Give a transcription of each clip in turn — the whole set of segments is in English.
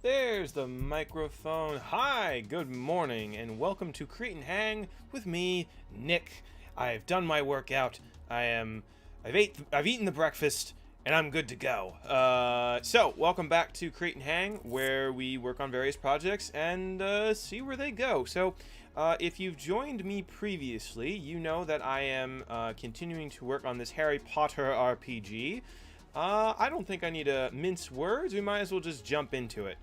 There's the microphone. Hi, good morning, and welcome to Create and Hang with me, Nick. I've done my workout. I've eaten the breakfast, and I'm good to go. So welcome back to Create and Hang, where we work on various projects and see where they go. So, if you've joined me previously, you know that I am continuing to work on this Harry Potter RPG. I don't think I need to mince words. We might as well just jump into it.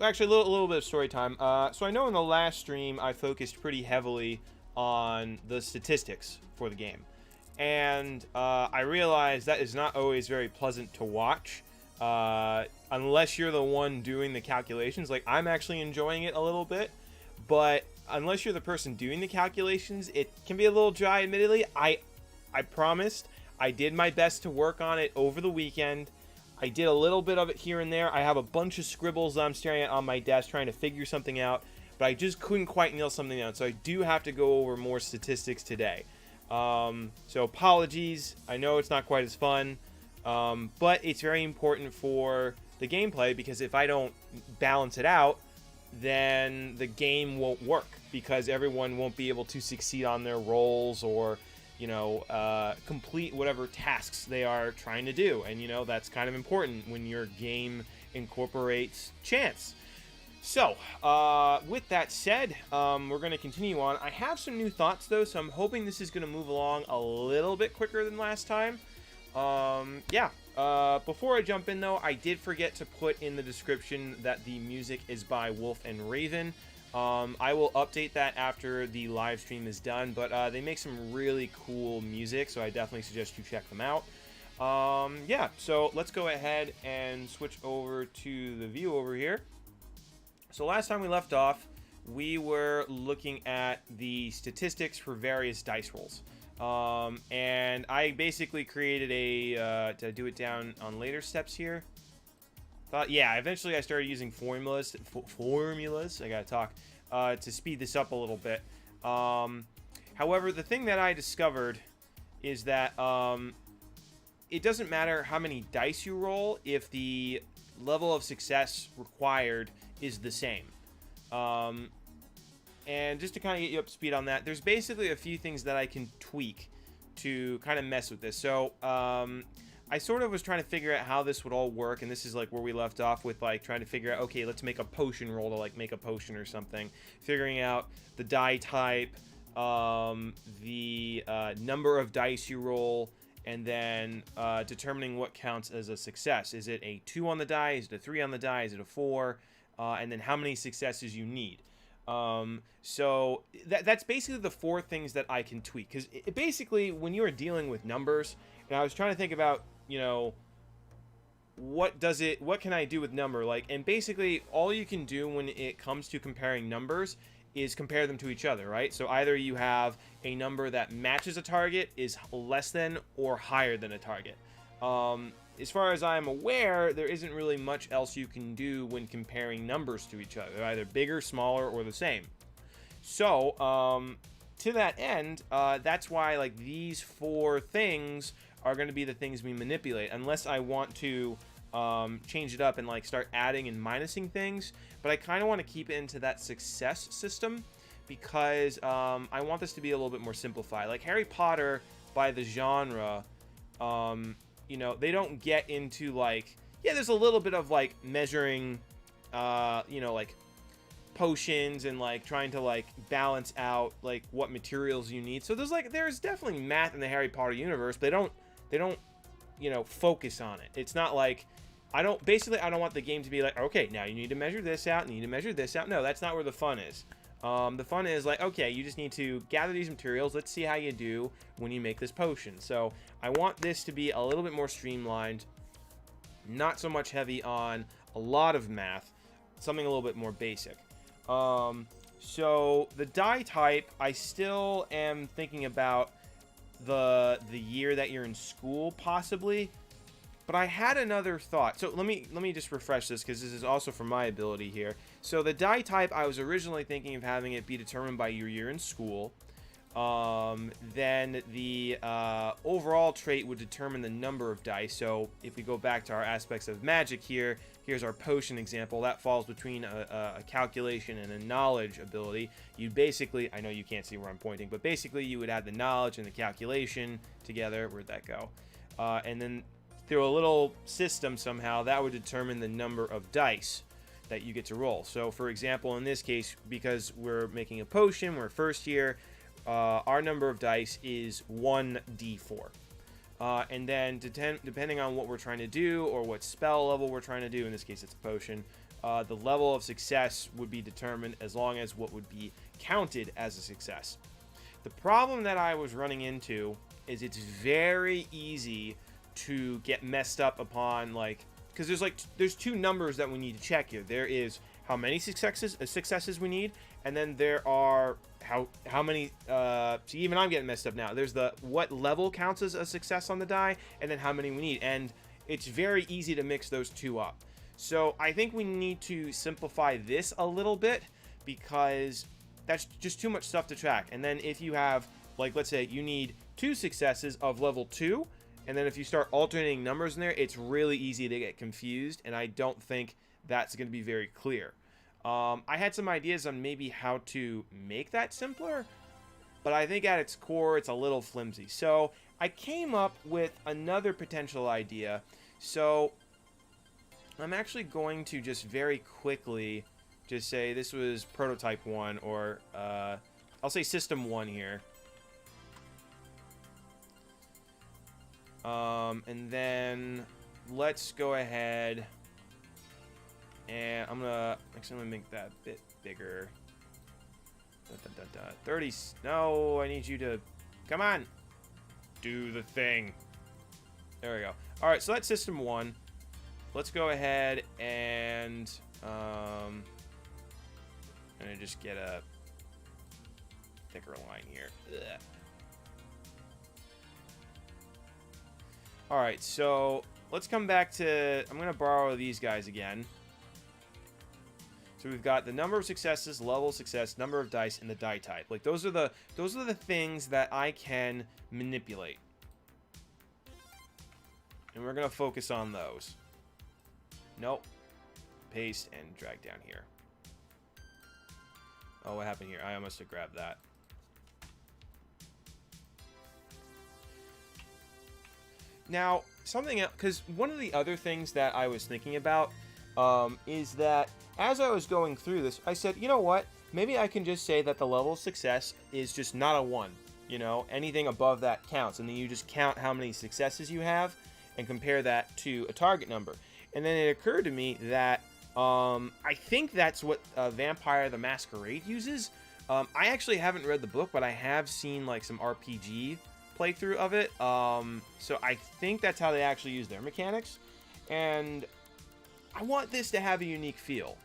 Actually, a little bit of story time. So I know in the last stream I focused pretty heavily on the statistics for the game. And I realized that is not always very pleasant to watch. Unless you're the one doing the calculations. Like, I'm actually enjoying it a little bit. But unless you're the person doing the calculations, it can be a little dry, admittedly. I promised. I did my best to work on it over the weekend. I did a little bit of it here and there. I have a bunch of scribbles that I'm staring at on my desk trying to figure something out, but I just couldn't quite nail something down. So I do have to go over more statistics today. So apologies. I know it's not quite as fun, but it's very important for the gameplay, because if I don't balance it out, then the game won't work, because everyone won't be able to succeed on their roles or complete whatever tasks they are trying to do. And, that's kind of important when your game incorporates chance. So, with that said, we're going to continue on. I have some new thoughts, though, so I'm hoping this is going to move along a little bit quicker than last time. Before I jump in, though, I did forget to put in the description that the music is by Wolf and Raven. I will update that after the live stream is done, but they make some really cool music, so I definitely suggest you check them out. So let's go ahead and switch over to the view over here. So last time we left off, we were looking at the statistics for various dice rolls. And I basically created to do it down on later steps here. Eventually I started using formulas. I gotta talk to speed this up a little bit. However, the thing that I discovered is that it doesn't matter how many dice you roll if the level of success required is the same. And just to kind of get you up to speed on that, there's basically a few things that I can tweak to kind of mess with this. So, I sort of was trying to figure out how this would all work, and this is like where we left off with like trying to figure out, okay, let's make a potion roll to like make a potion or something. Figuring out the die type, the number of dice you roll, and then determining what counts as a success. Is it a 2 on the die? Is it a 3 on the die? Is it a 4? And then how many successes you need. So that's basically the 4 things that I can tweak. Because basically, when you are dealing with numbers, and I was trying to think about, what can I do with number? And basically all you can do when it comes to comparing numbers is compare them to each other, right? So either you have a number that matches a target, is less than or higher than a target. As far as I'm aware, there isn't really much else you can do when comparing numbers to each other. They're either bigger, smaller, or the same. So, to that end, that's why these 4 things are going to be the things we manipulate, unless I want to change it up and start adding and minusing things. But I kind of want to keep it into that success system, because I want this to be a little bit more simplified. Like Harry Potter, by the genre, they don't get into there's a little bit of measuring, potions and trying to balance out what materials you need. So there's definitely math in the Harry Potter universe, but they don't focus on it. It's not I don't want the game to be okay, now you need to measure this out, and you need to measure this out. No, that's not where the fun is. The fun is okay, you just need to gather these materials. Let's see how you do when you make this potion. So I want this to be a little bit more streamlined, not so much heavy on a lot of math, something a little bit more basic. So the die type, I still am thinking about the year that you're in school, possibly. But I had another thought. So let me just refresh this, because this is also for my ability here. So the die type, I was originally thinking of having it be determined by your year in school. then the overall trait would determine the number of dice. So if we go back to our aspects of magic here, here's our potion example. That falls between a calculation and a knowledge ability. You basically, I know you can't see where I'm pointing, but basically you would add the knowledge and the calculation together. Where'd that go? And then through a little system somehow, that would determine the number of dice that you get to roll. So for example, in this case, because we're making a potion, we're first year, our number of dice is 1d4. And then depending on what we're trying to do or what spell level we're trying to do, in this case it's a potion, the level of success would be determined as long as what would be counted as a success. The problem that I was running into is it's very easy to get messed up upon, like, because there's two numbers that we need to check here. There is how many successes we need, and then there are how many, see, even I'm getting messed up now. There's the what level counts as a success on the die, and then how many we need, and it's very easy to mix those two up. So I think we need to simplify this a little bit, because that's just too much stuff to track. And then if you have, like, let's say you need 2 successes of level 2, and then if you start alternating numbers in there, it's really easy to get confused, and I don't think that's going to be very clear. I had some ideas on maybe how to make that simpler, but I think at its core, it's a little flimsy. So I came up with another potential idea. So I'm actually going to just very quickly just say this was prototype 1, or I'll say system 1 here. And then let's go ahead and I'm gonna make that a bit bigger. 30. No, I need you to come on, do the thing. There we go. All right, so that's system 1. Let's go ahead and I'm gonna just get a thicker line here. Ugh. All right, so let's come back to, I'm going to borrow these guys again. So we've got the number of successes, level of success, number of dice, and the die type. Like, those are the things that I can manipulate. And we're going to focus on those. Nope. Paste and drag down here. Oh, what happened here? I almost have grabbed that. Now, something else, because one of the other things that I was thinking about is that as I was going through this, I said, you know what? Maybe I can just say that the level of success is just not a 1. You know, anything above that counts. And then you just count how many successes you have and compare that to a target number. And then it occurred to me that I think that's what Vampire the Masquerade uses. I actually haven't read the book, but I have seen like some RPG playthrough of it, so I think that's how they actually use their mechanics, and I want this to have a unique feel.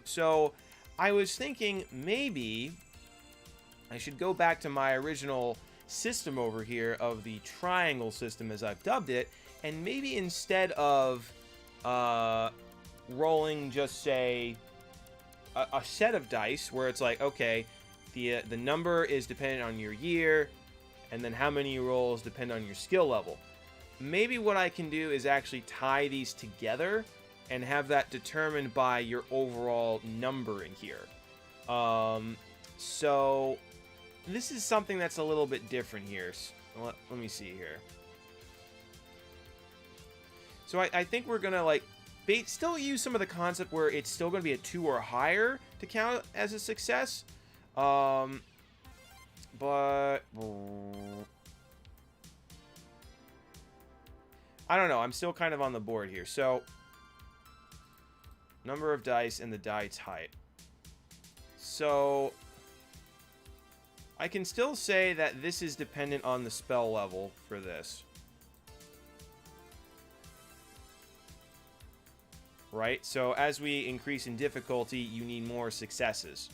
So I was thinking maybe I should go back to my original system over here of the triangle system, as I've dubbed it, and maybe instead of rolling just say a set of dice where it's like, okay, the number is dependent on your year, and then how many rolls depend on your skill level. Maybe what I can do is actually tie these together and have that determined by your overall numbering here. So this is something that's a little bit different here. Let me see here. So I think we're gonna like still use some of the concept where it's still gonna be a 2 or higher to count as a success. But I don't know. I'm still kind of on the board here. So number of dice and the die type. So I can still say that this is dependent on the spell level for this. Right? So as we increase in difficulty, you need more successes.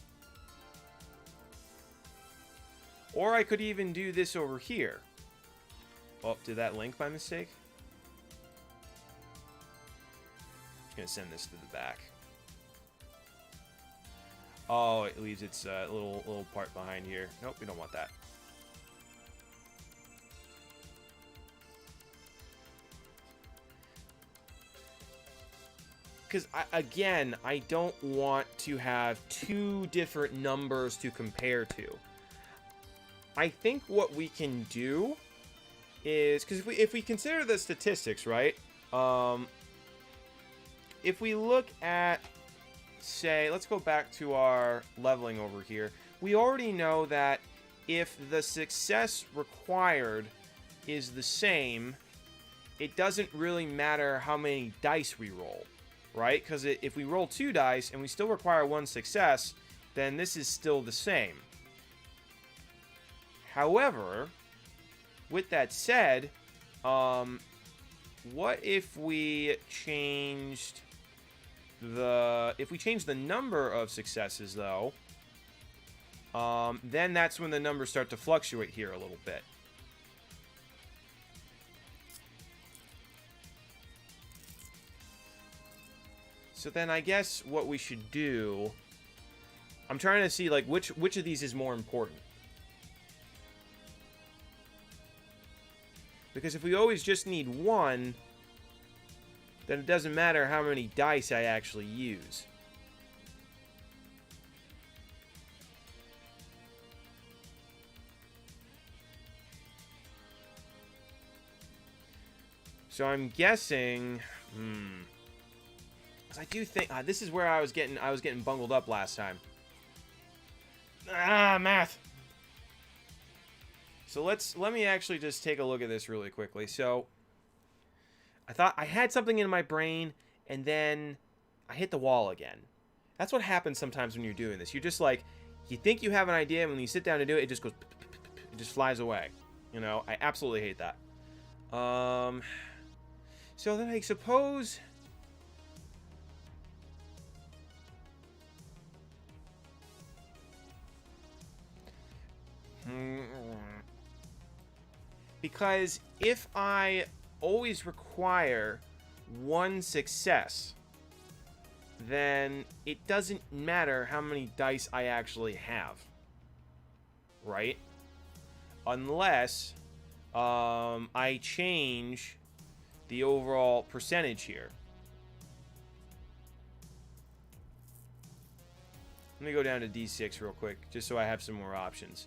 Or I could even do this over here. Oh, did that link by mistake? I'm going to send this to the back. Oh, it leaves its little part behind here. Nope, we don't want that. because again, I don't want to have two different numbers to compare to. I think what we can do is, because if we consider the statistics, right? If we look at, say, let's go back to our leveling over here. We already know that if the success required is the same, it doesn't really matter how many dice we roll, right? Because if we roll 2 dice and we still require 1 success, then this is still the same. However, with that said, what if we changed the number of successes, though? Then that's when the numbers start to fluctuate here a little bit. So then I guess what we should do, I'm trying to see like which of these is more important. Because if we always just need 1, then it doesn't matter how many dice I actually use. So I'm guessing, 'cause I do think this is where I was getting bungled up last time. Math. So let me actually just take a look at this really quickly. So I thought I had something in my brain, and then I hit the wall again. That's what happens sometimes when you're doing this. You're just like, you think you have an idea, and when you sit down to do it, it just goes, it just flies away. You know, I absolutely hate that. So then I suppose, because if I always require 1 success, then it doesn't matter how many dice I actually have, right? Unless I change the overall percentage here. Let me go down to D6 real quick, just so I have some more options.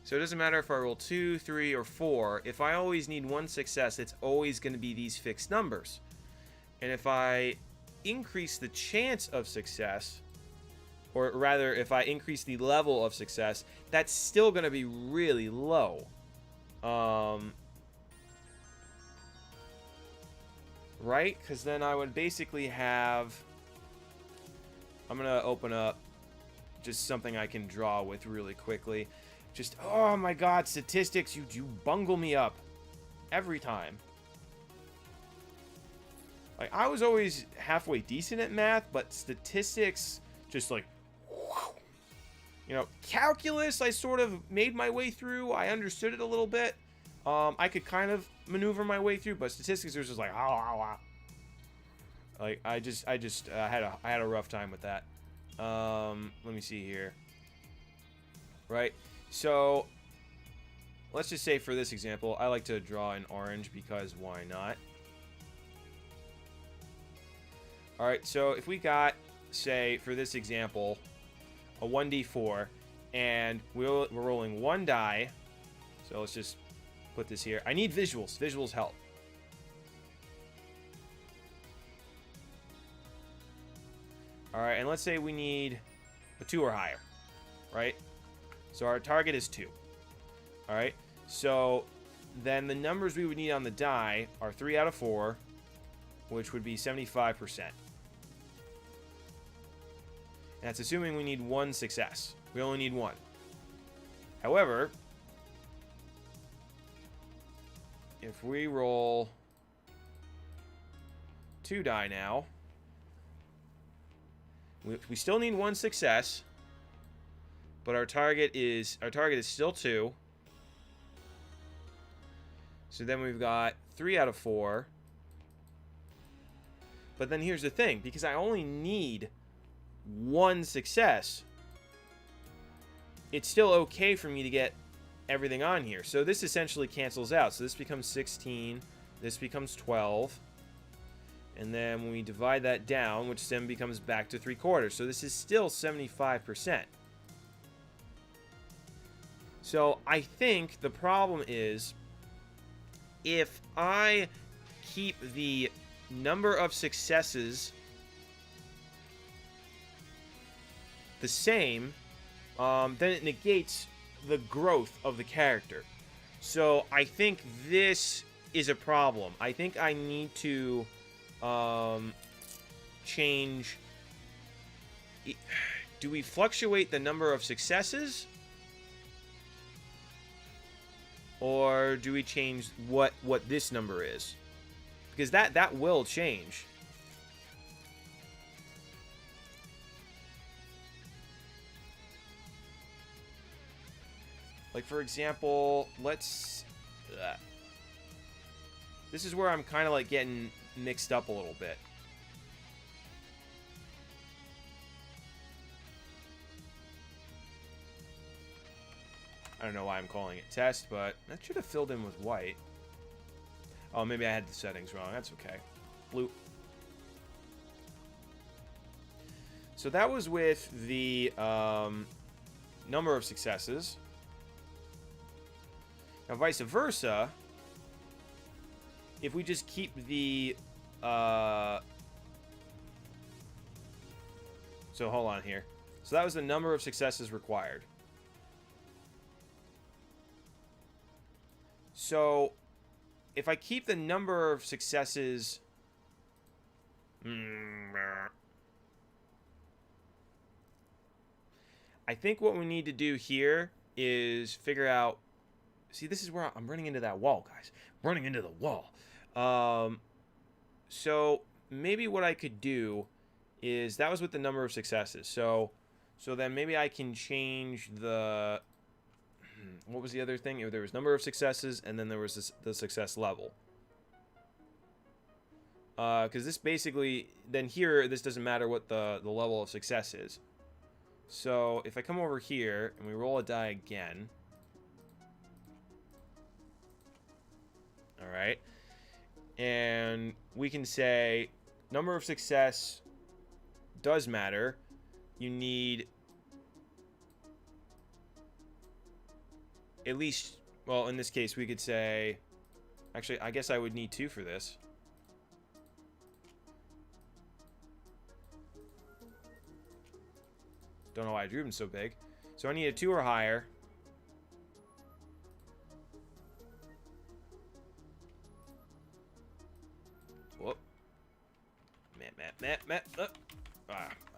So it doesn't matter if I roll 2, 3, or 4. If I always need 1 success, it's always going to be these fixed numbers. And if I increase the chance of success, or rather, if I increase the level of success, that's still going to be really low. Right? Because then I would basically have... I'm going to open up just something I can draw with really quickly. Just, oh my god, statistics, you bungle me up every time. Like, I was always halfway decent at math, but statistics, just like, you know, calculus, I sort of made my way through. I understood it a little bit. I could kind of maneuver my way through, but statistics was just like, like, I had a rough time with that. Let me see here. Right. So, let's just say for this example, I like to draw in orange because why not? Alright, so if we got, say, for this example, a 1d4, and we're rolling 1 die, so let's just put this here. I need visuals. Visuals help. Alright, and let's say we need a 2 or higher, right? So our target is 2. Alright, so then the numbers we would need on the die are 3 out of 4, which would be 75%. And that's assuming we need 1 success. We only need 1. However, if we roll 2 die now, we still need 1 success, but our target is still 2. So then we've got 3 out of 4. But then here's the thing, because I only need 1 success, it's still okay for me to get everything on here. So this essentially cancels out. So this becomes 16. This becomes 12. And then when we divide that down, which then becomes back to 3/4. So this is still 75%. So I think the problem is if I keep the number of successes the same, then it negates the growth of the character. So I think this is a problem. I think I need to change. Do we fluctuate the number of successes? Or do we change what this number is? Because that will change. Like, for example, let's... this is where I'm kind of, like, getting mixed up a little bit. I don't know why I'm calling it test, but that should have filled in with white. Oh, maybe I had the settings wrong. That's okay. Blue. So that was with the number of successes. Now, vice versa, if we just keep the... so hold on here. So that was the number of successes required. So if I keep the number of successes... I think what we need to do here is figure out... See, this is where I'm running into that wall, guys. I'm running into the wall. So maybe what I could do is... That was with the number of successes. So then maybe I can change the... What was the other thing? There was number of successes, and then there was the success level. Because this basically... Then here, this doesn't matter what the level of success is. So if I come over here, and we roll a die again... Alright. And we can say number of success does matter. You need at least, well, in this case, we could say, actually, I guess I would need 2 for this. Don't know why I drew them so big. So I need a 2 or higher. Whoop. I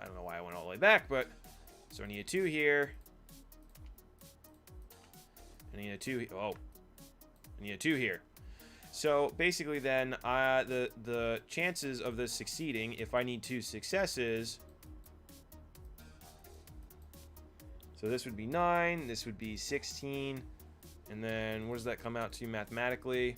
don't know why I went all the way back, but... So I need a 2 here. I need a 2 here. Oh. I need a 2 here. So basically then, the chances of this succeeding, if I need 2 successes... So this would be 9, this would be 16, and then what does that come out to mathematically?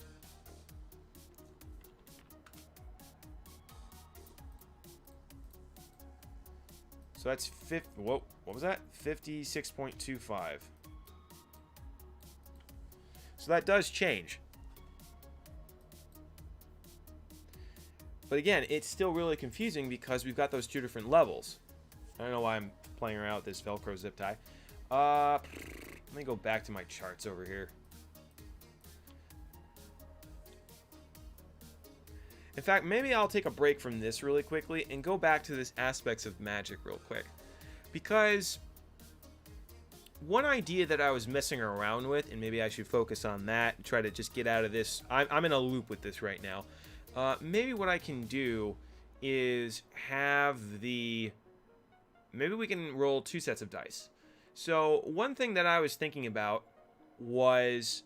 So that's what was that? 56.25. So that does change. But again, it's still really confusing because we've got those 2 different levels. I don't know why I'm playing around with this Velcro zip tie. Let me go back to my charts over here. In fact, maybe I'll take a break from this really quickly and go back to this aspects of magic real quick. Because one idea that I was messing around with, and maybe I should focus on that and try to just get out of this. I'm in a loop with this right now. Maybe what I can do is have the... Maybe we can roll 2 sets of dice. So one thing that I was thinking about was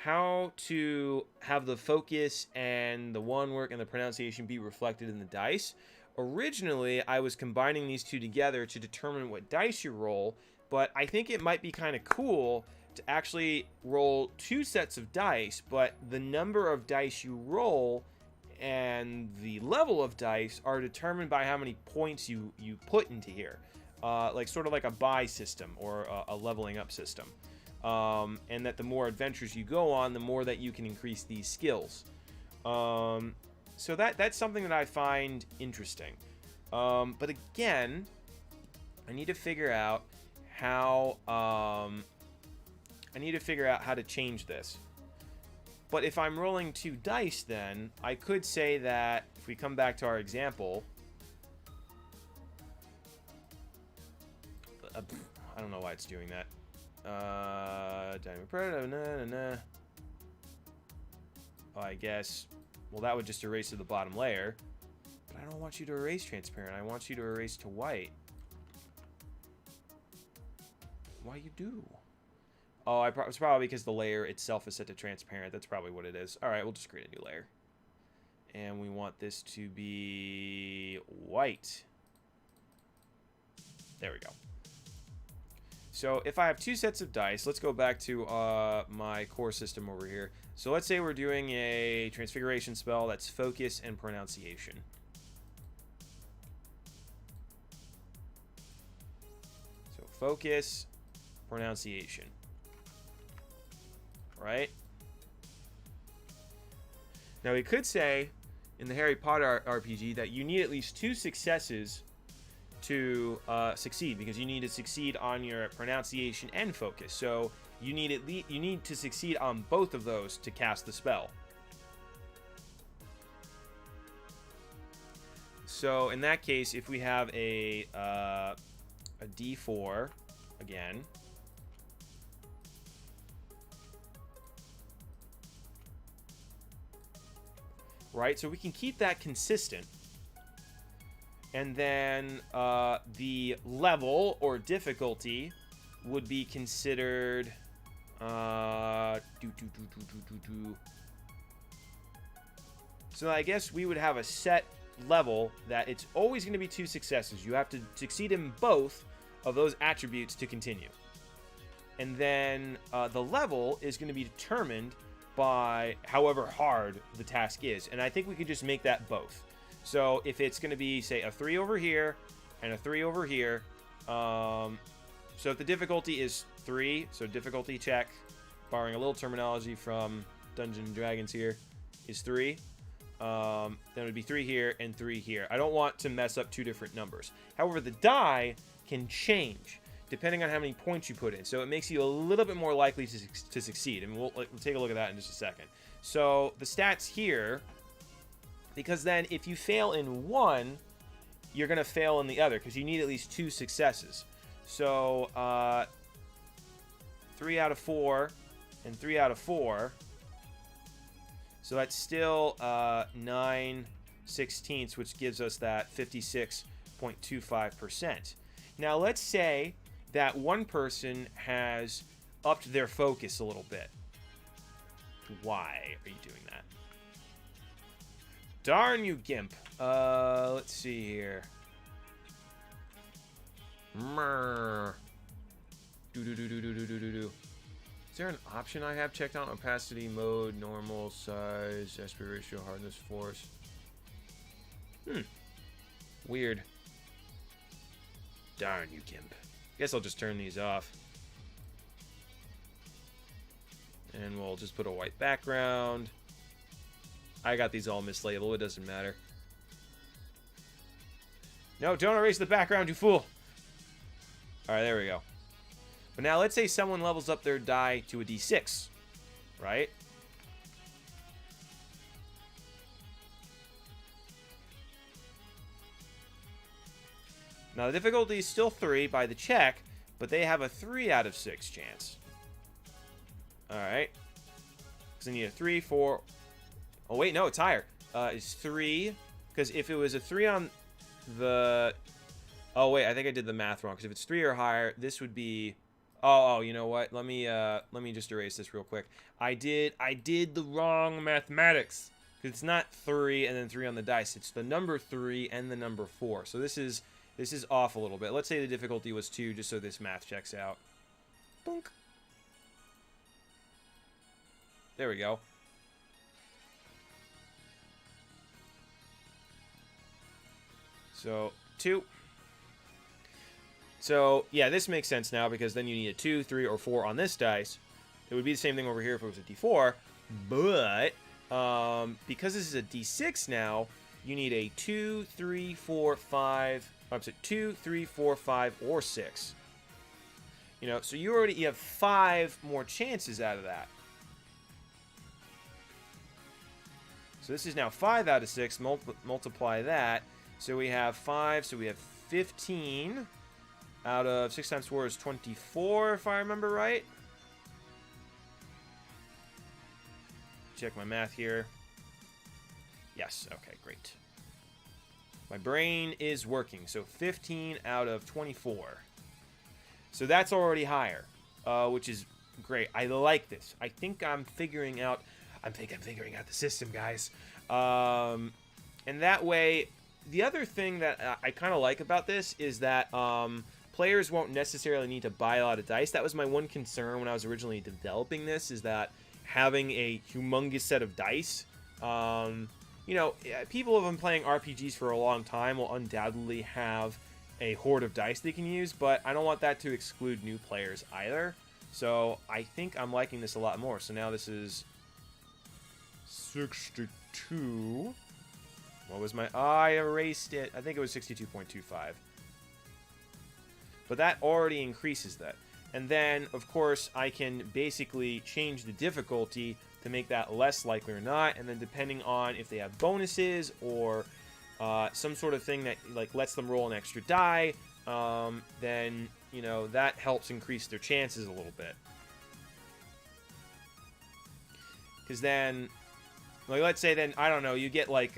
how to have the focus and the one work and the pronunciation be reflected in the dice. Originally, I was combining these 2 together to determine what dice you roll, but I think it might be kind of cool to actually roll 2 sets of dice, but the number of dice you roll and the level of dice are determined by how many points you put into here. like sort of like a buy system or a leveling up system. And that the more adventures you go on, the more that you can increase these skills. So that's something that I find interesting. But again, I need to figure out how to change this. But if I'm rolling 2 dice, then I could say that if we come back to our example, I don't know why it's doing that. Oh, I guess. Well, that would just erase to the bottom layer. But I don't want you to erase transparent. I want you to erase to white. Why you do? Oh, it's probably because the layer itself is set to transparent. That's probably what it is. All right, we'll just create a new layer. And we want this to be white. There we go. So if I have 2 sets of dice, let's go back to my core system over here. So let's say we're doing a transfiguration spell that's focus and pronunciation. So focus, pronunciation. Right? Now we could say in the Harry Potter RPG that you need at least 2 successes to succeed, because you need to succeed on your pronunciation and focus. So you need to succeed on both of those to cast the spell. So in that case, if we have a D4 again, right? So we can keep that consistent. And then the level or difficulty would be considered so I guess we would have a set level that it's always going to be 2 successes. You have to succeed in both of those attributes to continue. And then the level is going to be determined by however hard the task is. And I think we could just make that both. So if it's going to be, say, a 3 over here and a 3 over here, so if the difficulty is 3, so difficulty check, borrowing a little terminology from Dungeons & Dragons here, is 3, then it would be 3 here and 3 here. I don't want to mess up 2 different numbers. However, the die can change depending on how many points you put in. So it makes you a little bit more likely to succeed. And we'll take a look at that in just a second. So the stats here, because then if you fail in one, you're going to fail in the other, because you need at least 2 successes. So 3 out of 4 and 3 out of 4. So that's still 9/16, which gives us that 56.25%. Now let's say that one person has upped their focus a little bit. Why are you doing that? Darn you, Gimp. Let's see here. Do. Is there an option I have checked out? Opacity, mode, normal, size, aspect ratio, hardness, force. Weird. Darn you, Gimp. Guess I'll just turn these off. And we'll just put a white background. I got these all mislabeled. It doesn't matter. No, don't erase the background, you fool. All right, there we go. But now let's say someone levels up their die to a D6, right? Now the difficulty is still 3 by the check, but they have a 3 out of 6 chance. All right. Because they need a 3, 4. Oh, wait, no, it's higher. It's 3. Because if it was a 3 on the... Oh, wait, I think I did the math wrong. Because if it's 3 or higher, this would be... Oh, you know what? Let me just erase this real quick. I did the wrong mathematics. Because it's not 3 and then 3 on the dice. It's the number 3 and the number 4. So this is off a little bit. Let's say the difficulty was 2, just so this math checks out. Boink. There we go. So, 2. So, yeah, this makes sense now because then you need a 2, 3, or 4 on this dice. It would be the same thing over here if it was a d4. But, because this is a d6 now, you need a 2, 3, 4, 5... I'm sorry, 2, 3, 4, 5, or 6. You know, so you have 5 more chances out of that. So this is now 5 out of 6. Multiply that. So we have 5, so we have 15... out of 6 times 4 is 24, if I remember right. Check my math here. Yes, okay, great. My brain is working. So 15 out of 24. So that's already higher, which is great. I like this. I think I'm figuring out... I'm figuring out the system, guys. And that way, the other thing that I kind of like about this is that... players won't necessarily need to buy a lot of dice. That was my one concern when I was originally developing this, is that having a humongous set of dice, you know, people who have been playing RPGs for a long time will undoubtedly have a hoard of dice they can use, but I don't want that to exclude new players either. So I think I'm liking this a lot more. So now this is 62. What was my... I erased it. I think it was 62.25. But that already increases that. And then, of course, I can basically change the difficulty to make that less likely or not. And then depending on if they have bonuses or some sort of thing that like lets them roll an extra die, then, you know, that helps increase their chances a little bit. Because then, like, let's say then, I don't know, you get like,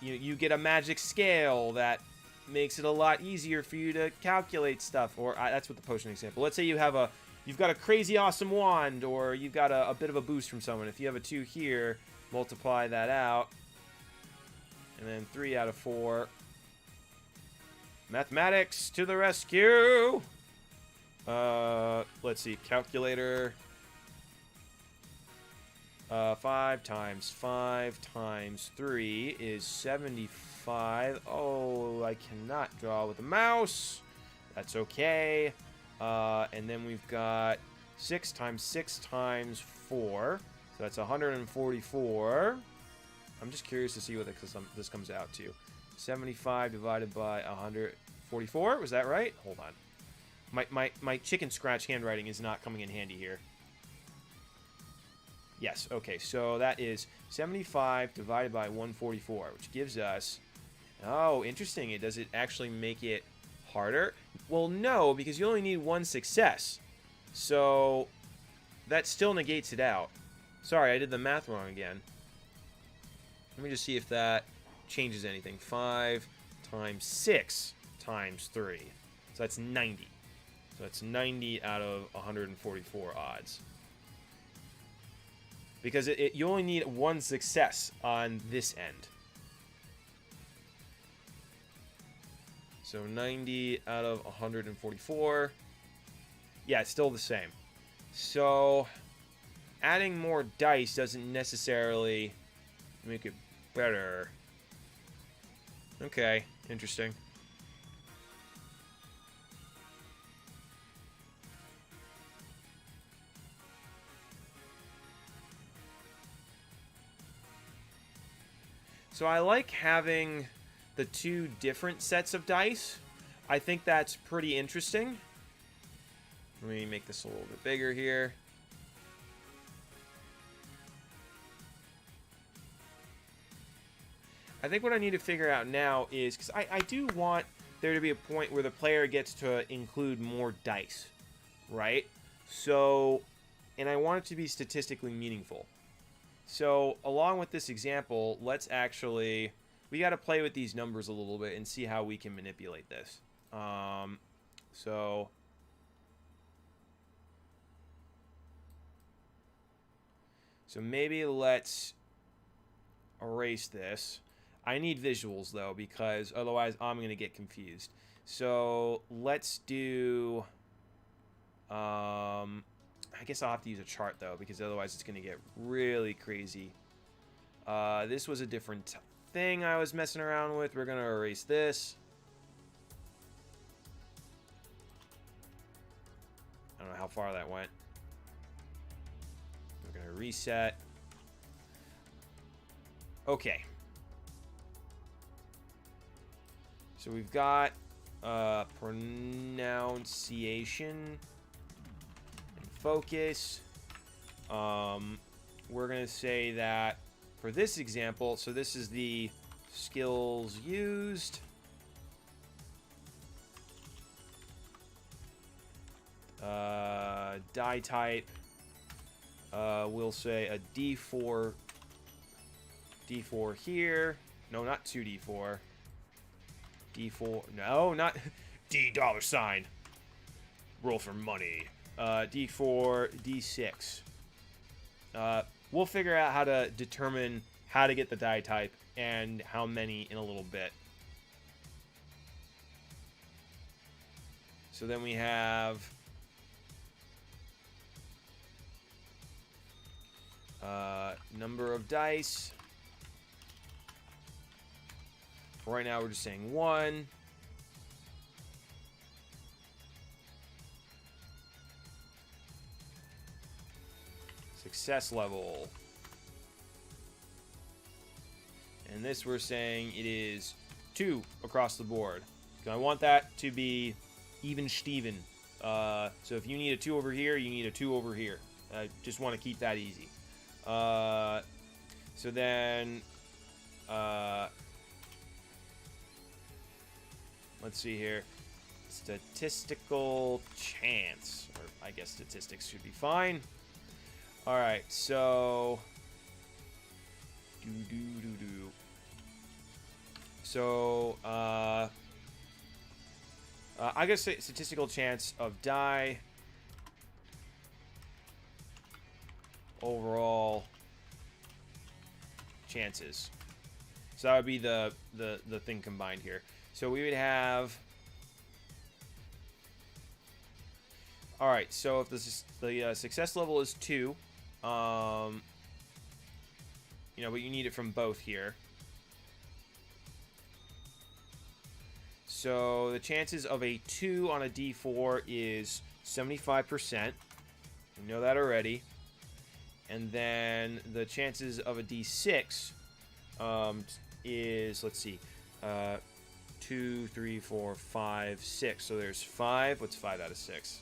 you get a magic scale that makes it a lot easier for you to calculate stuff, or that's what the potion example. Let's say you've got a crazy awesome wand, or you've got a bit of a boost from someone. If you have a 2 here, multiply that out, and then 3 out of 4. Mathematics to the rescue. Let's see, calculator. 5 times 5 times 3 is 75. Oh, I cannot draw with a mouse. That's okay. And then we've got 6 times 6 times 4. So that's 144. I'm just curious to see what this comes out to. 75 divided by 144. Was that right? Hold on. My chicken scratch handwriting is not coming in handy here. Yes, okay, so that is 75 divided by 144, which gives us... Oh, interesting. Does it actually make it harder? Well, no, because you only need 1 success. So that still negates it out. Sorry, I did the math wrong again. Let me just see if that changes anything. 5 times 6 times 3. So that's 90. So that's 90 out of 144 odds. Because you only need 1 success on this end. So 90 out of 144. Yeah, it's still the same. So adding more dice doesn't necessarily make it better. Okay, interesting. So I like having the 2 different sets of dice. I think that's pretty interesting. Let me make this a little bit bigger here. I think what I need to figure out now is, because I do want there to be a point where the player gets to include more dice, right? So, and I want it to be statistically meaningful. So, along with this example, let's actually... We got to play with these numbers a little bit and see how we can manipulate this. So maybe let's erase this. I need visuals, though, because otherwise I'm going to get confused. So let's do... I guess I'll have to use a chart, though, because otherwise it's going to get really crazy. This was a different thing I was messing around with. We're going to erase this. how far that went. We're going to reset. Okay. So we've got pronunciation and focus. We're going to say that for this example, so this is the skills used. Die type. We'll say a D4 here. No, not 2D4. D4. No, not D $. Roll for money. D4, D6. We'll figure out how to determine how to get the die type and how many in a little bit. So then we have number of dice. Right now we're just saying 1. Success level. And this we're saying it is 2 across the board. So I want that to be even Steven. So if you need a 2 over here, you need a 2 over here. I just want to keep that easy. So then let's see here. Statistical chance. Or I guess statistics should be fine. Alright, so So I guess statistical chance of die overall chances. So that would be the thing combined here. So we would have. All right. So if the success level is 2, you know, but you need it from both here. So the chances of a 2 on a D4 is 75%. We know that already. And then the chances of a D6 is, let's see, 2, 3, 4, 5, 6. So there's 5. What's 5 out of 6?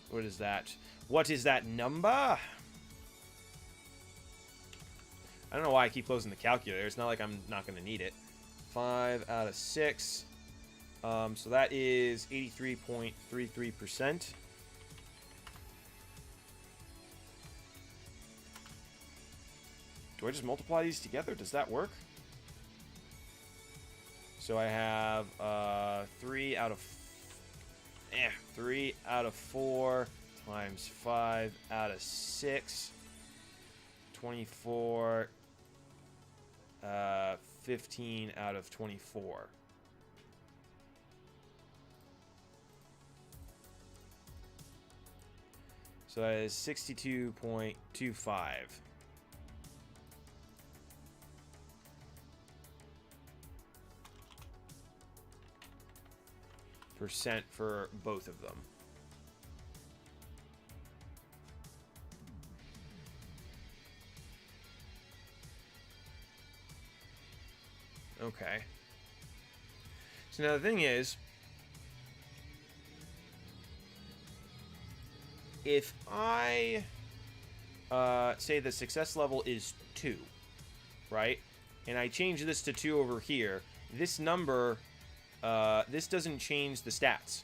What is that? What is that number? I don't know why I keep closing the calculator. It's not like I'm not going to need it. 5 out of 6. So that is 83.33%. Do I just multiply these together? Does that work? So I have 3 out of 4 times 5 out of 6. 24. 15 out of 24. So that is 62.25. % for both of them. Okay. So now the thing is, if I say the success level is 2, right? And I change this to 2 over here, this number, this doesn't change the stats.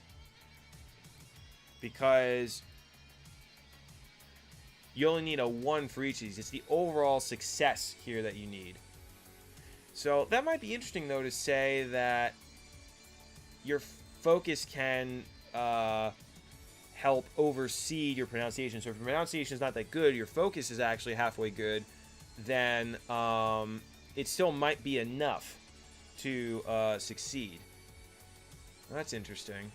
Because you only need a 1 for each of these. It's the overall success here that you need. So that might be interesting, though, to say that your focus can help oversee your pronunciation. So if your pronunciation is not that good, your focus is actually halfway good, then it still might be enough to succeed. Well, that's interesting.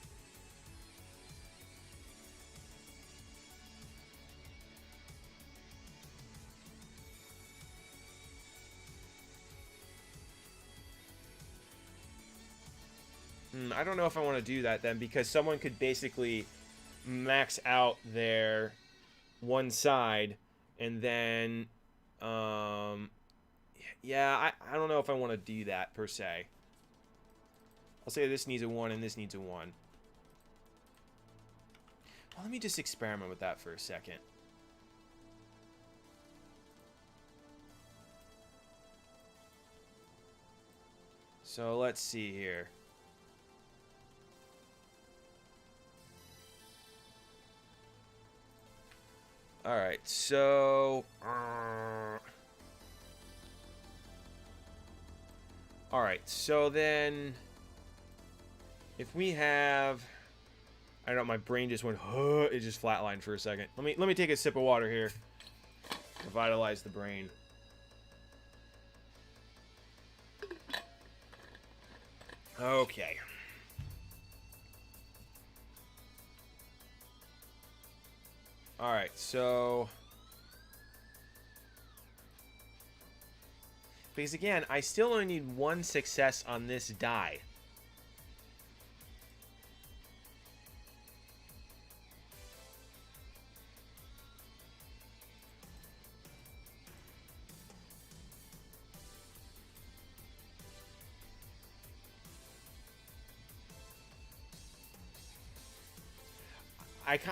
I don't know if I want to do that then, because someone could basically max out their one side, and then, yeah, I don't know if I want to do that, per se. I'll say this needs a 1 and this needs a 1. Well, let me just experiment with that for a second. So let's see here. Alright, so... Alright, so then... If we have... I don't know, my brain just went... It just flatlined for a second. Let me take a sip of water here. Revitalize the brain. Okay. Alright, so... Because again, I still only need 1 success on this die.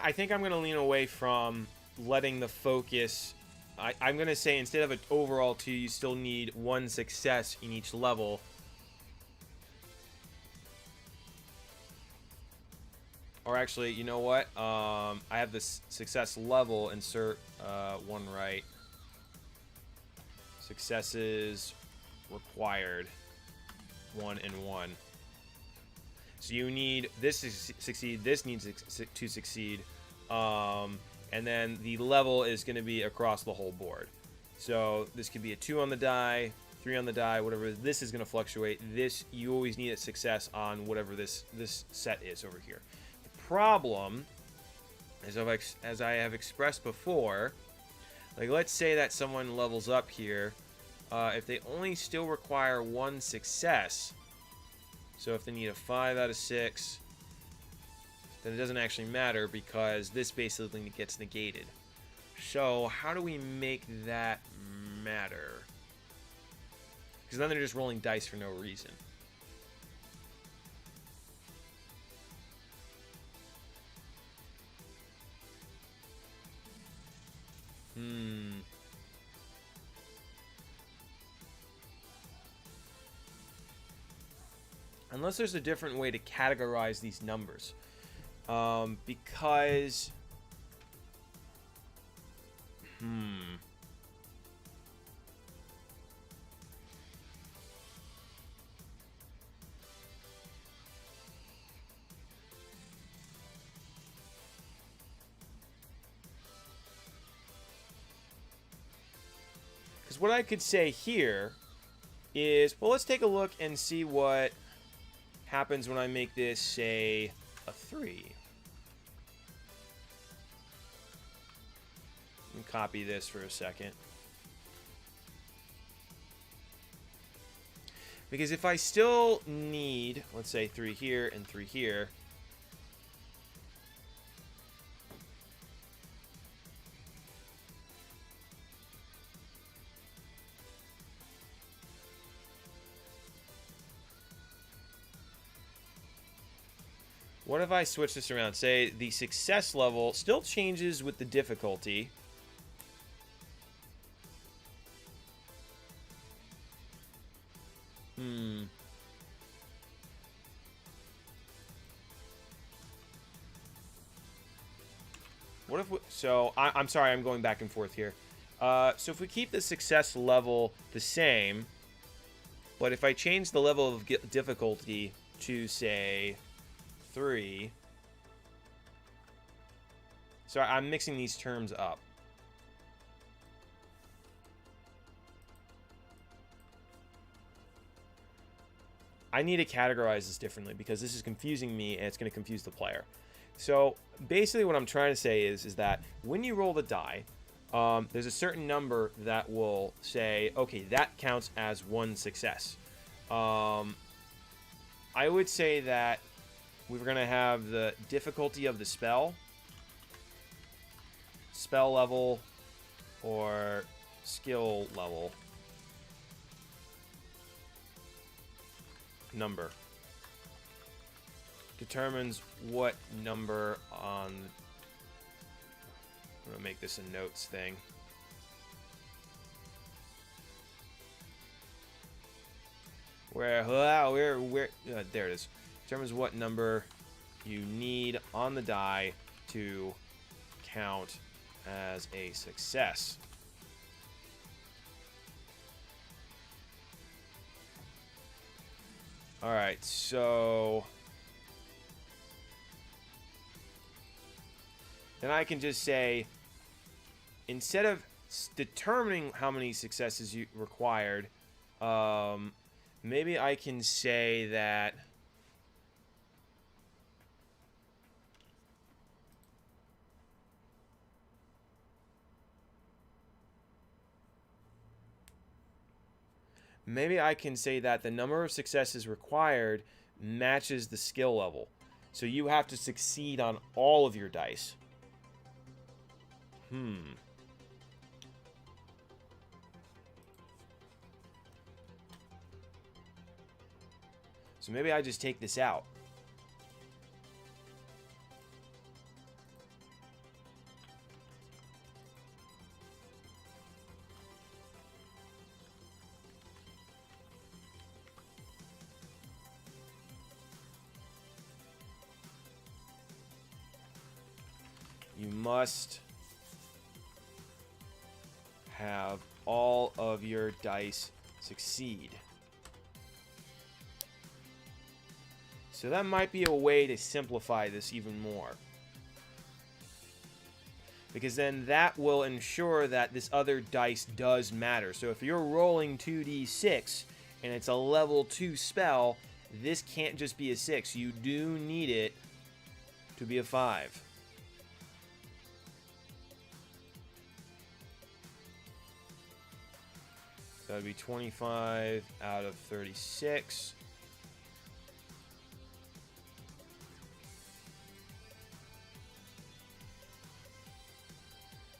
I think I'm going to lean away from letting the focus... I'm going to say instead of an overall 2, you still need 1 success in each level. Or actually, you know what? I have this success level. Insert 1 right. Successes required. 1 and 1. So you need this to succeed, this needs to succeed, and then the level is going to be across the whole board. So this could be a 2 on the die, 3 on the die, whatever. This is going to fluctuate. This, you always need a success on whatever this set is over here. The problem, as I have expressed before, like let's say that someone levels up here, if they only still require 1 success. So if they need a 5 out of 6, then it doesn't actually matter because this basically gets negated. So how do we make that matter? Because then they're just rolling dice for no reason. Unless there's a different way to categorize these numbers. Because... Because what I could say here is, well, let's take a look and see what happens when I make this, say, a 3. Let me copy this for a second. Because if I still need, let's say, 3 here and 3 here, what if I switch this around? Say the success level still changes with the difficulty. What if we, so I'm sorry, I'm going back and forth here. So if we keep the success level the same, but if I change the level of difficulty to, say, 3. Sorry, I'm mixing these terms up. I need to categorize this differently because this is confusing me and it's going to confuse the player. So basically what I'm trying to say is that when you roll the die, there's a certain number that will say, okay, that counts as 1 success. I would say that we're going to have the difficulty of the spell spell level or skill level number determines what number on... I'm going to make this a notes thing. There it is. Determines what number you need on the die to count as a success. Alright, so then I can just say, instead of determining how many successes you required, maybe I can say that the number of successes required matches the skill level. So you have to succeed on all of your dice. So maybe I just take this out. You must have all of your dice succeed. So that might be a way to simplify this even more. Because then that will ensure that this other dice does matter. So if you're rolling 2d6 and it's a level 2 spell, this can't just be a 6. You do need it to be a 5. So that would be 25 out of 36.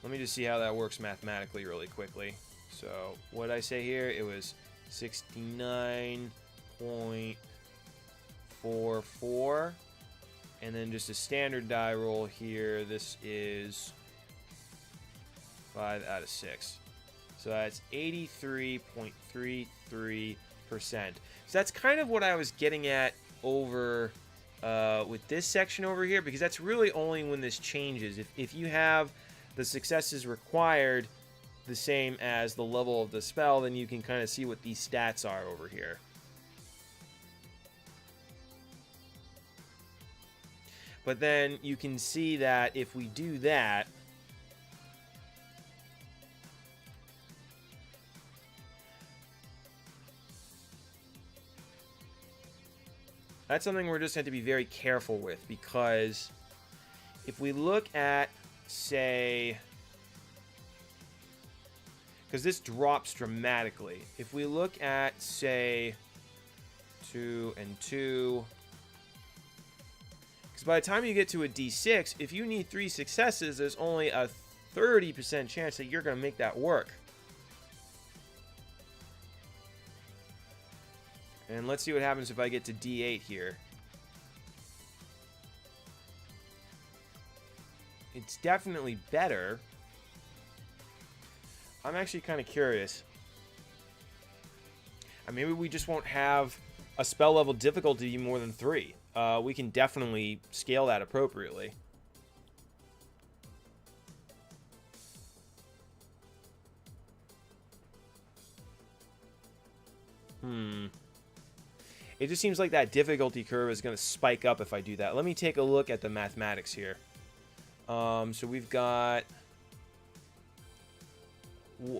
Let me just see how that works mathematically really quickly. So what did I say here? It was 69.44. And then just a standard die roll here. This is 5 out of 6. So that's 83.33%. So that's kind of what I was getting at over with this section over here, because that's really only when this changes. If you have the successes required the same as the level of the spell, then you can kind of see what these stats are over here. But then you can see that if we do that, that's something we're just going to be very careful with, because if we look at, say, because this drops dramatically. If we look at, say, 2 and 2, because by the time you get to a D6, if you need 3 successes, there's only a 30% chance that you're going to make that work. And let's see what happens if I get to D8 here. It's definitely better. I'm actually kind of curious. Maybe we just won't have a spell level difficulty more than 3. We can definitely scale that appropriately. It just seems like that difficulty curve is going to spike up if I do that. Let me take a look at the mathematics here. So we've got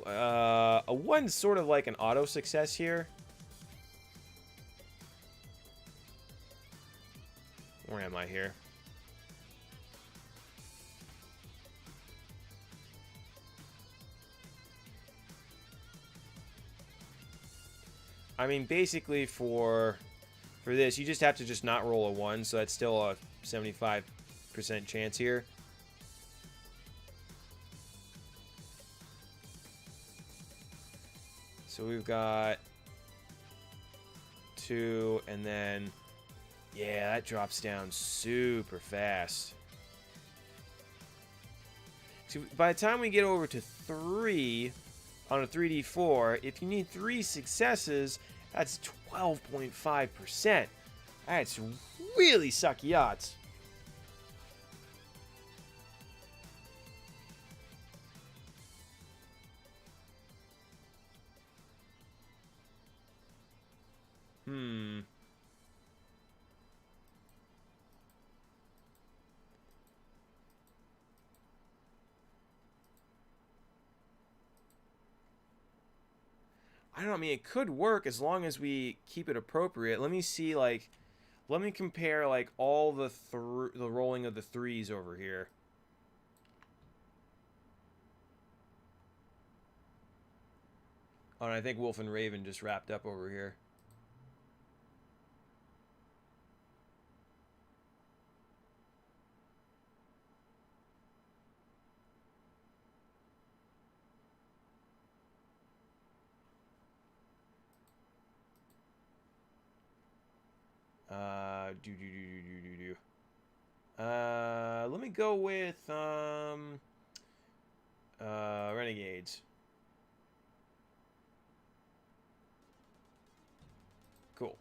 a 1's sort of like an auto success here. Where am I here? I mean, basically for this, you just have to just not roll a 1, so that's still a 75% chance here. So we've got 2, and then, yeah, that drops down super fast. So by the time we get over to 3 on a 3d4, if you need 3 successes, that's 12.5%. That's really sucky odds. I don't know, I mean, it could work as long as we keep it appropriate. Let me see, like, let me compare, like, all the rolling of the 3s over here. Oh, and I think Wolf and Raven just wrapped up over here. Let me go with Renegades. Cool.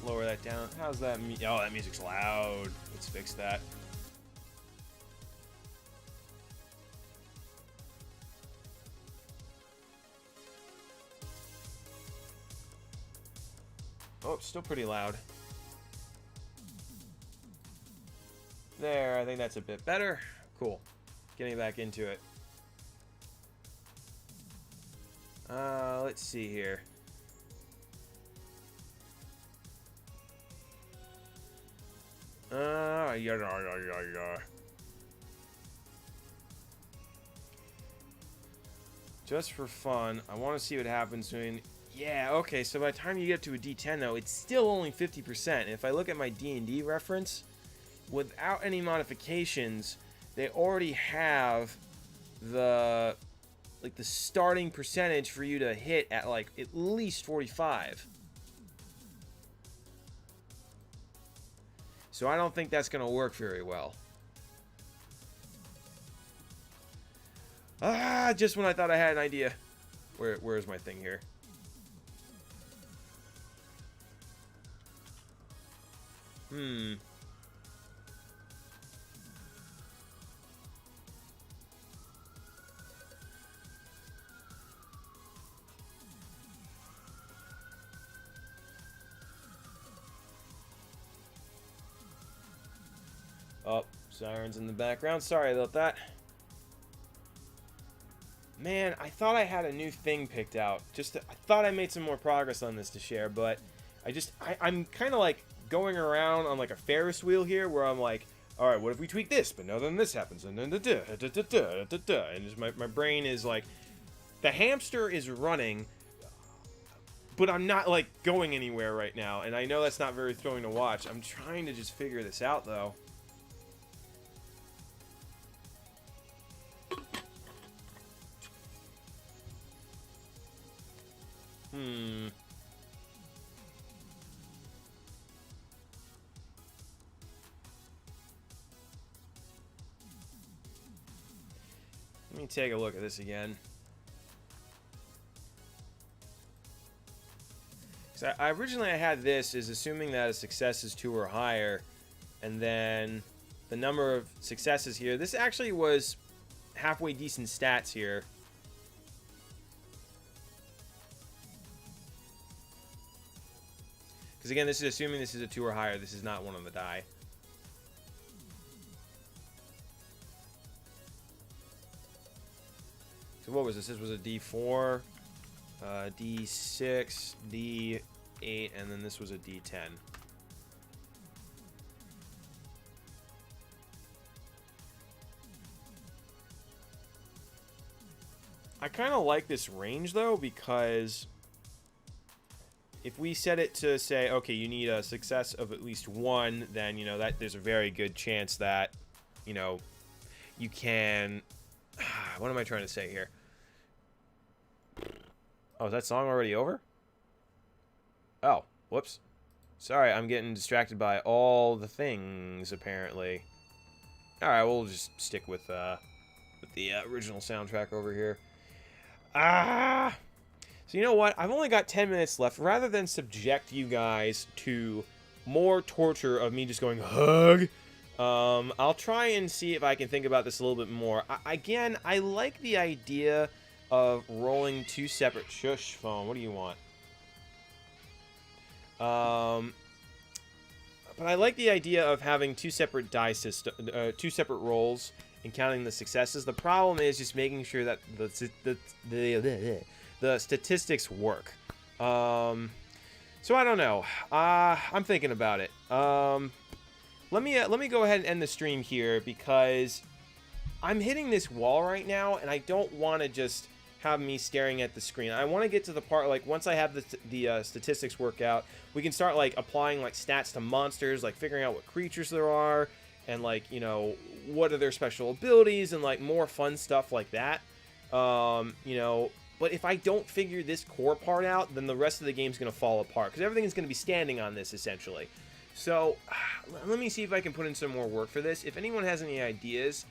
Lower that down. How's that? Oh, that music's loud. Let's fix that. Oh, it's still pretty loud. There, I think that's a bit better. Cool. Getting back into it. Let's see here. Yeah. Just for fun, I want to see what happens when... Yeah, okay, so by the time you get to a D10, though, it's still only 50%. And if I look at my D&D reference, without any modifications, they already have the... like, the starting percentage for you to hit at, like, at least 45. So I don't think that's going to work very well. Ah, just when I thought I had an idea. Where's my thing here? Oh, sirens in the background. Sorry about that. Man, I thought I had a new thing picked out. I thought I made some more progress on this to share, but I'm kind of like going around on like a Ferris wheel here, where I'm like, all right, what if we tweak this? But no, then this happens, and then and just my brain is like, the hamster is running, but I'm not like going anywhere right now, and I know that's not very thrilling to watch. I'm trying to just figure this out though. Let me take a look at this again. So originally I had this as assuming that a success is 2 or higher, and then the number of successes here. This actually was halfway decent stats here. Because again, this is assuming this is a 2 or higher. This is not one on the die. So what was this? This was a D4, D6, D8, and then this was a D10. I kind of like this range, though, because if we set it to say, okay, you need a success of at least 1, then, you know, that there's a very good chance that, you know, you can... What am I trying to say here? Oh, is that song already over? Oh, whoops. Sorry, I'm getting distracted by all the things, apparently. Alright, we'll just stick with the original soundtrack over here. So you know what? I've only got 10 minutes left. Rather than subject you guys to more torture of me just going, hug, I'll try and see if I can think about this a little bit more. Again, I like the idea of rolling 2 separate... Shush, phone. What do you want? But I like the idea of having 2 separate die system, 2 separate rolls and counting the successes. The problem is just making sure that the statistics work. So I don't know. I'm thinking about it. Let me go ahead and end the stream here because I'm hitting this wall right now, and I don't want to just have me staring at the screen. I want to get to the part, like, once I have the statistics work out, we can start, like, applying, like, stats to monsters, like, figuring out what creatures there are, and, like, you know, what are their special abilities, and, like, more fun stuff like that. You know, but if I don't figure this core part out, then the rest of the game's going to fall apart, because everything is going to be standing on this, essentially. So, let me see if I can put in some more work for this. If anyone has any ideas...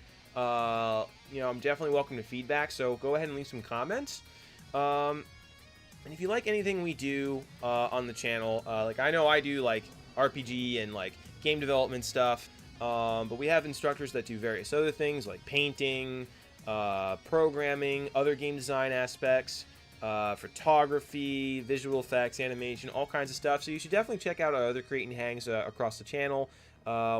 you know, I'm definitely welcome to feedback, so go ahead and leave some comments. And if you like anything we do on the channel, like I know I do like RPG and like game development stuff, but we have instructors that do various other things like painting, programming, other game design aspects, photography, visual effects, animation, all kinds of stuff. So you should definitely check out our other Create and Hangs across the channel.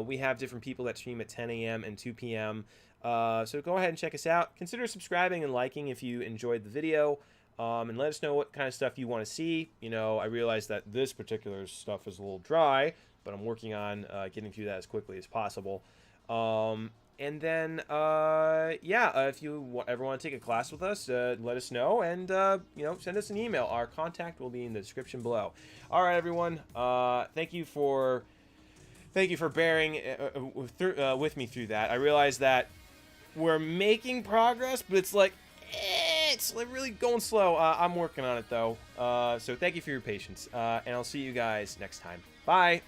We have different people that stream at 10 a.m. and 2 p.m. So go ahead and check us out. Consider subscribing and liking if you enjoyed the video. And let us know what kind of stuff you want to see. You know, I realize that this particular stuff is a little dry, but I'm working on getting through that as quickly as possible. And then, yeah, if you ever want to take a class with us, let us know, and, you know, send us an email. Our contact will be in the description below. All right, everyone. Thank you for bearing with me through that. I realize that we're making progress, but it's like, it's like really going slow. I'm working on it, though. So thank you for your patience, and I'll see you guys next time. Bye.